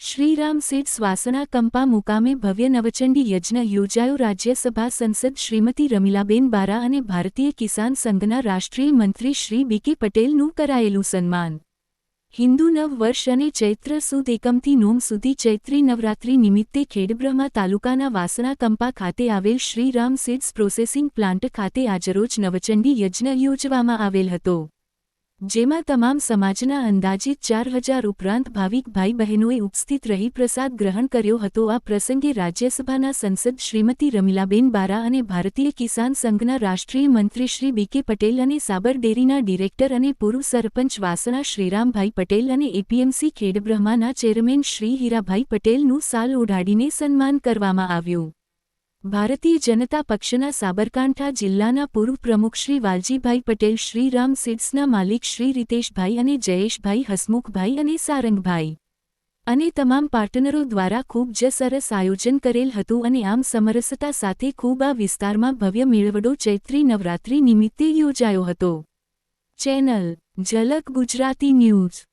Shriram seeds Vasna Kampa મુકામે ભવ્ય નવચંડી યજ્ઞ યોજાયો. રાજ્યસભા સંસદ શ્રીમતી રમીલાબેન બારા અને ભારતીય કિસાન સંઘના રાષ્ટ્રીય મંત્રી શ્રી બી.કે. પટેલનું કરાયેલું સન્માન. હિન્દુ નવ વર્ષ અને ચૈત્ર સુદ એકમથી નોમ સુધી ચૈત્રી નવરાત્રિ નિમિત્તે ખેડબ્રહ્મા તાલુકાના વાસણા કંપા ખાતે આવેલ શ્રીરામ સીડ્સ પ્રોસેસિંગ પ્લાન્ટ ખાતે આજરોજ નવચંડી યજ્ઞ યોજવામાં આવેલ હતો. જેમાં તમામ સમાજના અંદાજિત 4,000 ઉપરાંત ભાવિક ભાઈ બહેનોએ ઉપસ્થિત રહી પ્રસાદ ગ્રહણ કર્યો હતો. આ પ્રસંગે રાજ્યસભાના સંસદ શ્રીમતી રમીલાબેન બારા અને ભારતીય કિસાન સંઘના રાષ્ટ્રીય મંત્રી શ્રી બી.કે. પટેલ અને સાબર ડેરીના ડિરેક્ટર અને પૂર્વ સરપંચ વાસણા શ્રીરામભાઈ પટેલ અને એપીએમસી ખેડબ્રહ્માના ચેરમેન શ્રી હીરાભાઈ પટેલનું સાલ ઓઢાડીને સન્માન કરવામાં આવ્યું. ભારતીય જનતા પક્ષના સાબરકાંઠા જિલ્લાના પૂર્વ પ્રમુખ શ્રી વાલજીભાઈ પટેલ, શ્રીરામ સીડ્સના માલિક શ્રી રીતેશભાઈ અને જયેશભાઈ, હસમુખભાઈ અને સારંગભાઈ અને તમામ પાર્ટનરો દ્વારા ખૂબ જ સરસ આયોજન કરેલ હતું અને આમ સમરસતા સાથે ખૂબ આ વિસ્તારમાં ભવ્ય મેળવડો ચૈત્રી નવરાત્રિ નિમિત્તે યોજાયો હતો. ચેનલ ઝલક ગુજરાતી ન્યૂઝ.